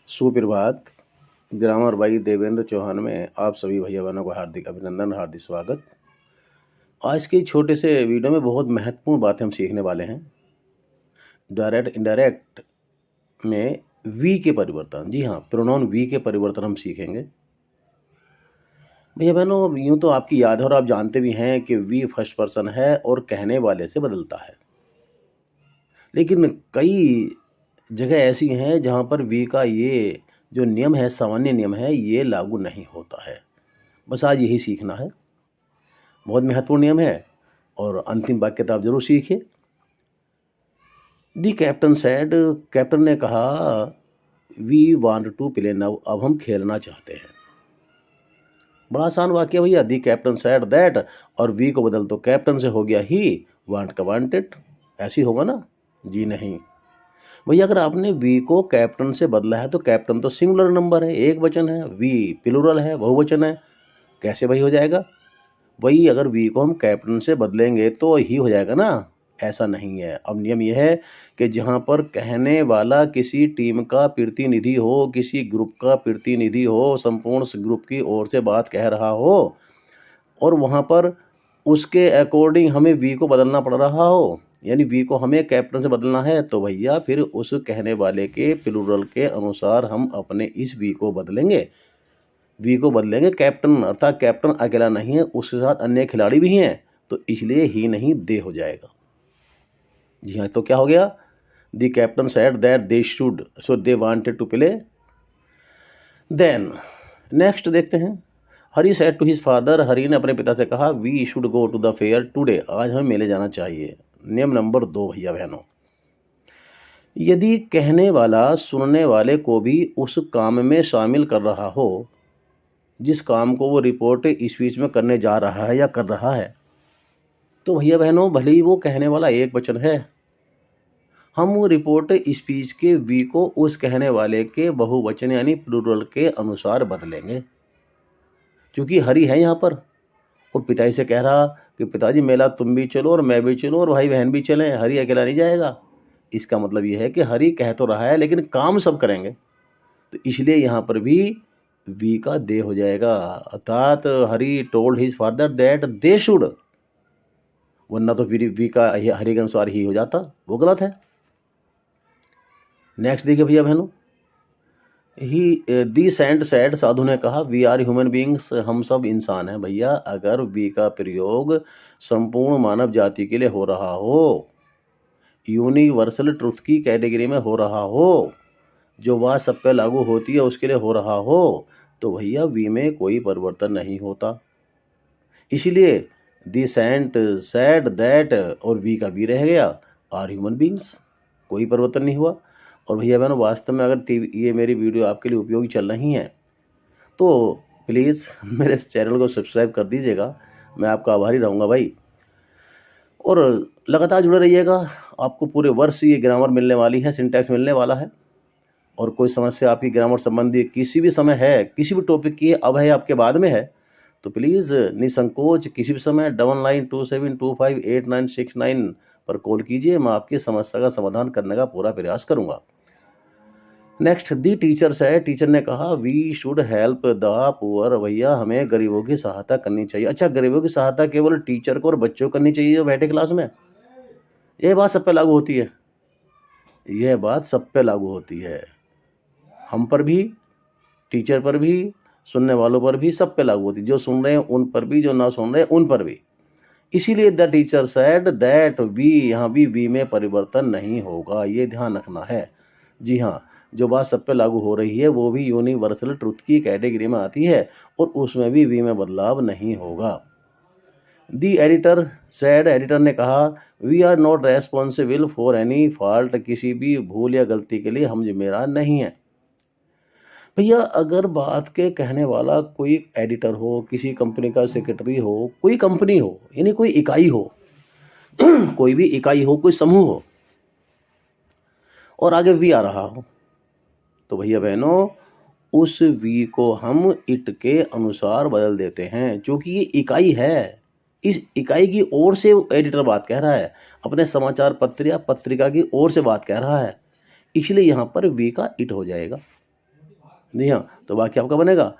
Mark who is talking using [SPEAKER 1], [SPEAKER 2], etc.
[SPEAKER 1] सुप्रभात। ग्रामर भाई देवेंद्र चौहान में आप सभी भैया बहनों को हार्दिक अभिनंदन, हार्दिक स्वागत। आज के छोटे से वीडियो में बहुत महत्वपूर्ण बातें हम सीखने वाले हैं। डायरेक्ट इनडायरेक्ट में वी के परिवर्तन, जी हाँ, प्रोनाउन वी के परिवर्तन हम सीखेंगे। भैया बहनों, यूँ तो आपकी याद है और आप जानते भी हैं कि वी फर्स्ट पर्सन है और कहने वाले से बदलता है, लेकिन कई जगह ऐसी हैं जहाँ पर वी का ये जो नियम है, सामान्य नियम है, ये लागू नहीं होता है। बस आज यही सीखना है। बहुत महत्वपूर्ण नियम है और अंतिम वाक्य तो आप जरूर सीखिए। दी कैप्टन सैड, कैप्टन ने कहा, we want to play now, अब हम खेलना चाहते हैं। बड़ा आसान वाक्य भैया। दी कैप्टन सैड दैट, और वी को बदल तो कैप्टन से हो गया ही, वांट का वांटेड, ऐसी होगा ना? जी नहीं भैया, अगर आपने वी को कैप्टन से बदला है तो कैप्टन तो सिंगुलर नंबर है, एक वचन है, वी प्लूरल है, बहुवचन है, कैसे भाई हो जाएगा? वही अगर वी को हम कैप्टन से बदलेंगे तो ही हो जाएगा ना, ऐसा नहीं है। अब नियम यह है कि जहाँ पर कहने वाला किसी टीम का प्रतिनिधि हो, किसी ग्रुप का प्रतिनिधि हो, संपूर्ण ग्रुप की ओर से बात कह रहा हो और वहाँ पर उसके अकॉर्डिंग हमें वी को बदलना पड़ रहा हो, यानी वी को हमें कैप्टन से बदलना है, तो भैया फिर उस कहने वाले के प्लूरल के अनुसार हम अपने इस वी को बदलेंगे। वी को बदलेंगे कैप्टन, अर्थात कैप्टन अकेला नहीं है, उसके साथ अन्य खिलाड़ी भी हैं, तो इसलिए ही नहीं दे हो जाएगा। जी हाँ, तो क्या हो गया? The captain said that they should, so they wanted to play. Then next देखते हैं। Hari said to his father, Hari ने अपने पिता से कहा, we should go to the fair today, आज हमें मेले जाना चाहिए। नियम नंबर 2 भैया बहनों, यदि कहने वाला सुनने वाले को भी उस काम में शामिल कर रहा हो जिस काम को वो रिपोर्ट स्पीच में करने जा रहा है या कर रहा है, तो भैया बहनों भले ही वो कहने वाला एक वचन है, हम रिपोर्ट स्पीच के वी को उस कहने वाले के बहुवचन यानी प्लूरल के अनुसार बदलेंगे। क्योंकि हरी है यहाँ पर और पिताजी से कह रहा कि पिताजी मेला तुम भी चलो और मैं भी चलो और भाई बहन भी चलें, हरी अकेला नहीं जाएगा। इसका मतलब ये है कि हरी कह तो रहा है लेकिन काम सब करेंगे, तो इसलिए यहाँ पर भी वी का दे हो जाएगा। अर्थात Hari told his father that they should, वरना तो फिर वी का हरी के अनुसार ही हो जाता, वो गलत है। नेक्स्ट देखिए भैया बहनों, ही दी सेंट सैड, साधु ने कहा, वी आर ह्यूमन बींग्स, हम सब इंसान हैं। भैया अगर वी का प्रयोग संपूर्ण मानव जाति के लिए हो रहा हो, यूनिवर्सल ट्रुथ की कैटेगरी में हो रहा हो, जो बात सब पे लागू होती है उसके लिए हो रहा हो, तो भैया वी में कोई परिवर्तन नहीं होता। इसीलिए दी सेंट सैड दैट और वी का वी रह गया, आर ह्यूमन बींग्स, कोई परिवर्तन नहीं हुआ। और भैया बहनों, वास्तव में अगर ये मेरी वीडियो आपके लिए उपयोगी चल रही हैं तो प्लीज़ मेरे इस चैनल को सब्सक्राइब कर दीजिएगा, मैं आपका आभारी रहूँगा भाई। और लगातार जुड़े रहिएगा, आपको पूरे वर्ष ये ग्रामर मिलने वाली है, सिंटैक्स मिलने वाला है। और कोई समस्या आपकी ग्रामर संबंधी किसी भी समय है, किसी भी टॉपिक की अब है आपके बाद में है, तो प्लीज़ निसंकोच किसी भी समय 9927258969 पर कॉल कीजिए, मैं आपकी समस्या का समाधान करने का पूरा प्रयास करूँगा। नेक्स्ट दी टीचर्स है, टीचर ने कहा, we should help the poor, भैया हमें गरीबों की सहायता करनी चाहिए। अच्छा, गरीबों की सहायता केवल टीचर को और बच्चों को करनी चाहिए जो बैठे क्लास में? यह बात सब पे लागू होती है, यह बात सब पे लागू होती है, हम पर भी, टीचर पर भी, सुनने वालों पर भी, सब पे लागू होती है। जो सुन रहे हैं उन पर भी, जो ना सुन रहे हैं उन पर भी। इसीलिए the teacher said that we, यहाँ भी वी में परिवर्तन नहीं होगा, ये ध्यान रखना है। जी हाँ, जो बात सब पे लागू हो रही है वो भी यूनिवर्सल ट्रुथ की कैटेगरी में आती है और उसमें भी वी में बदलाव नहीं होगा। दी एडिटर सैड, एडिटर ने कहा, we are not responsible for any fault, किसी भी भूल या गलती के लिए हम जिम्मेदार नहीं हैं। भैया अगर बात के कहने वाला कोई एडिटर हो, किसी कंपनी का सेक्रेटरी हो, कोई कंपनी हो, यानी कोई इकाई हो कोई भी इकाई हो, कोई समूह हो, और आगे वी आ रहा हो, तो भैया बहनों उस वी को हम इट के अनुसार बदल देते हैं, क्योंकि ये इकाई है। इस इकाई की ओर से एडिटर बात कह रहा है, अपने समाचार पत्र या पत्रिका की ओर से बात कह रहा है, इसलिए यहाँ पर वी का इट हो जाएगा। जी हाँ, तो वाक्य आपका बनेगा